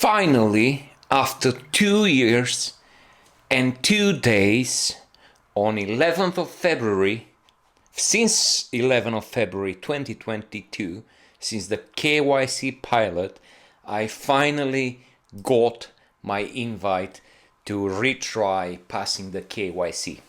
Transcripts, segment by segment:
Finally, after 2 years and 2 days, on 11th of February, since 11th of February 2022, since the KYC pilot, I finally got my invite to retry passing the KYC.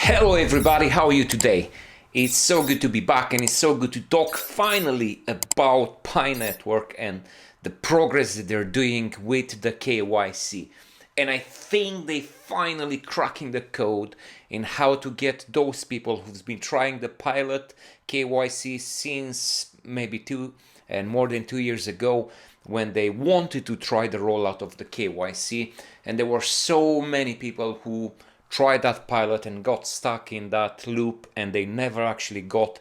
Hello everybody, how are you today? It's so good to be back and it's so good to talk finally about Pi Network and the progress that they're doing with the KYC. And I think they finally cracking the code in how to get those people who've been trying the pilot KYC since maybe more than 2 years ago, when they wanted to try the rollout of the KYC. And there were so many people who tried that pilot and got stuck in that loop, and they never actually got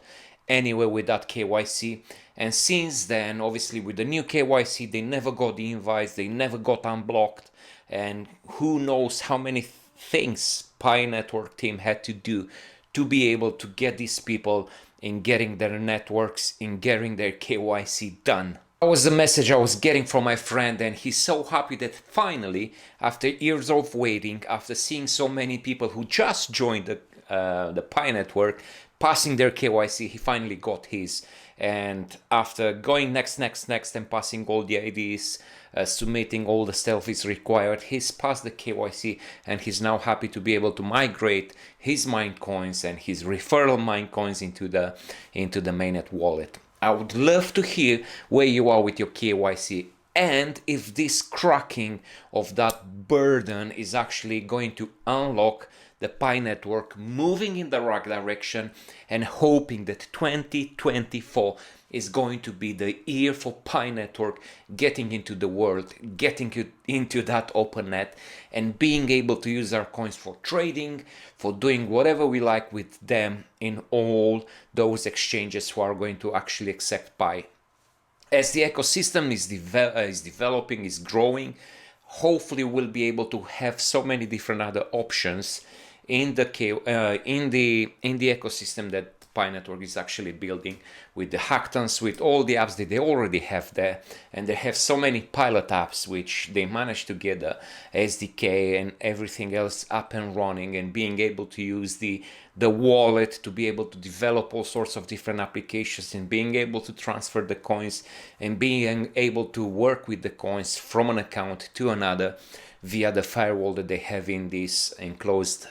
anywhere with that KYC. And since then, obviously with the new KYC, they never got the invites, they never got unblocked, and who knows how many things Pi Network team had to do to be able to get these people in getting their networks, in getting their KYC done. That was the message I was getting from my friend, and he's so happy that finally, after years of waiting, after seeing so many people who just joined the Pi Network passing their KYC, he finally got his. And after going next and passing all the IDs, submitting all the selfies required, he's passed the KYC, and he's now happy to be able to migrate his mine coins and his referral mine coins into the mainnet wallet. I would love to hear where you are with your KYC, and if this cracking of that burden is actually going to unlock the Pi Network moving in the right direction, and hoping that 2024 is going to be the year for Pi Network getting into the world, getting into that open net, and being able to use our coins for trading, for doing whatever we like with them in all those exchanges who are going to actually accept Pi. As the ecosystem is developing, is growing, hopefully we'll be able to have so many different other options in the ecosystem that Pi Network is actually building, with the hackathons, with all the apps that they already have there. And they have so many pilot apps which they managed to get the SDK and everything else up and running, and being able to use the wallet to be able to develop all sorts of different applications, and being able to transfer the coins, and being able to work with the coins from an account to another via the firewall that they have in this enclosed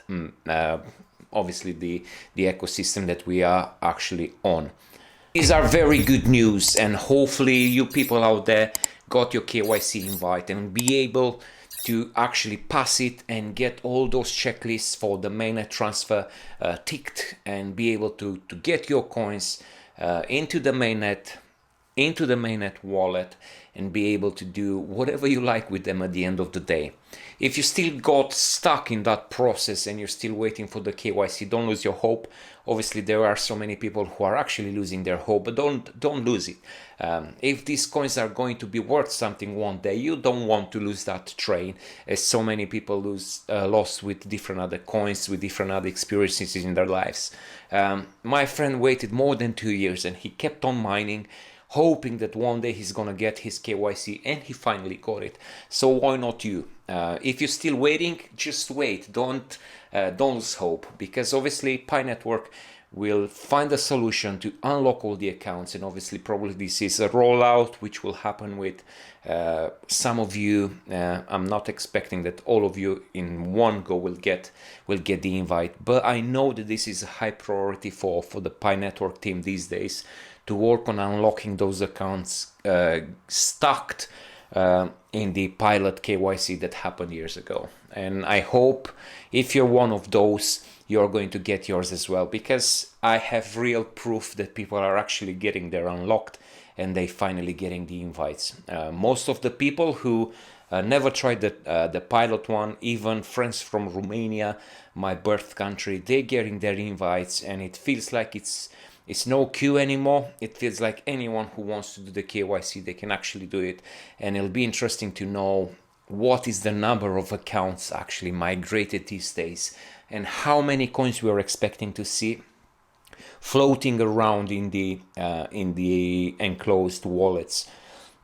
obviously the ecosystem that we are actually on. These are very good news, and hopefully you people out there got your KYC invite and be able to actually pass it and get all those checklists for the mainnet transfer ticked, and be able to get your coins into the mainnet wallet, and be able to do whatever you like with them at the end of the day. If you still got stuck in that process and you're still waiting for the KYC, don't lose your hope. Obviously there are so many people who are actually losing their hope, but don't lose it. If these coins are going to be worth something one day, you don't want to lose that train, as so many people lost with different other coins, with different other experiences in their lives. My friend waited more than 2 years, and he kept on mining, hoping that one day he's gonna get his KYC, and he finally got it. So why not you? If you're still waiting, just wait. Don't lose hope, because obviously Pi Network will find a solution to unlock all the accounts, and obviously probably this is a rollout which will happen with some of you. I'm not expecting that all of you in one go will get the invite, but I know that this is a high priority for the Pi Network team these days, to work on unlocking those accounts stuck in the pilot KYC that happened years ago. And I hope if you're one of those, you're going to get yours as well, because I have real proof that people are actually getting their unlocked, and they finally getting the invites. Most of the people who never tried the pilot one, even friends from Romania, my birth country, they're getting their invites, and it feels like it's no queue anymore. It feels like anyone who wants to do the KYC, they can actually do it. And it'll be interesting to know what is the number of accounts actually migrated these days, and how many coins we are expecting to see floating around in the enclosed wallets,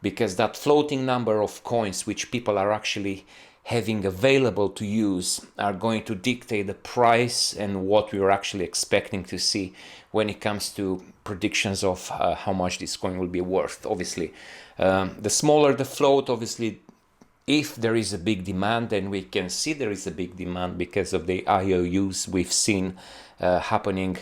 because that floating number of coins which people are actually having available to use are going to dictate the price and what we are actually expecting to see when it comes to predictions of how much this coin will be worth. Obviously, the smaller the float, obviously, if there is a big demand, and we can see there is a big demand because of the IOUs we've seen happening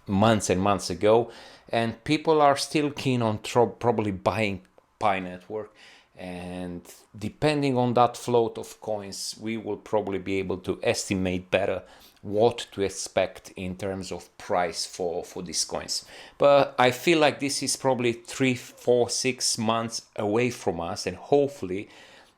months and months ago, and people are still keen on probably buying Pi Network, and depending on that float of coins, we will probably be able to estimate better what to expect in terms of price for these coins. But I feel like this is probably 3, 4, 6 months away from us, and hopefully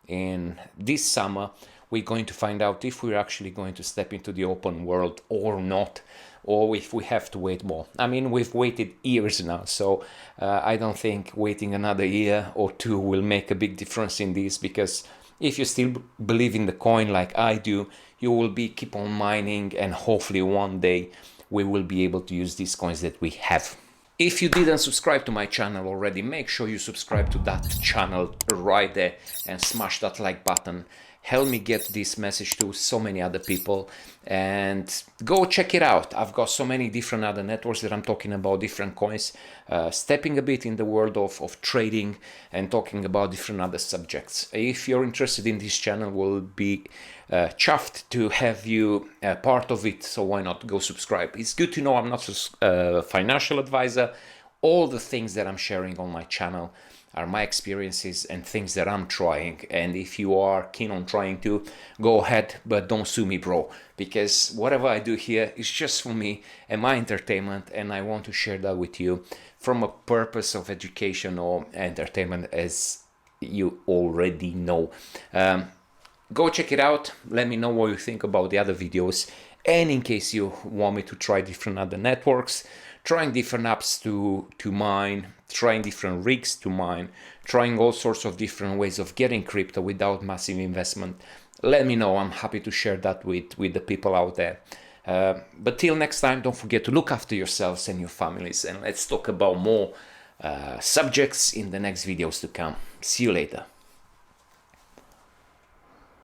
in this summer we're going to find out if we're actually going to step into the open world or not, or if we have to wait more. I mean, we've waited years now, so I don't think waiting another year or two will make a big difference in this, because if you still believe in the coin like I do, you will keep on mining, and hopefully one day we will be able to use these coins that we have. If you didn't subscribe to my channel already, make sure you subscribe to that channel right there and smash that like button. Help me get this message to so many other people, and go check it out. I've got so many different other networks that I'm talking about, different coins, stepping a bit in the world of trading and talking about different other subjects. If you're interested in this channel, we'll be chuffed to have you part of it, so why not go subscribe. It's good to know I'm not a financial advisor. All the things that I'm sharing on my channel are my experiences and things that I'm trying, and if you are keen on trying to, go ahead, but don't sue me, bro, because whatever I do here is just for me and my entertainment, and I want to share that with you from a purpose of education or entertainment, as you already know. Go check it out, let me know what you think about the other videos, and in case you want me to try different other networks, trying different apps to mine, trying different rigs to mine, trying all sorts of different ways of getting crypto without massive investment, let me know. I'm happy to share that with the people out there. But till next time, don't forget to look after yourselves and your families, and let's talk about more subjects in the next videos to come. See you later.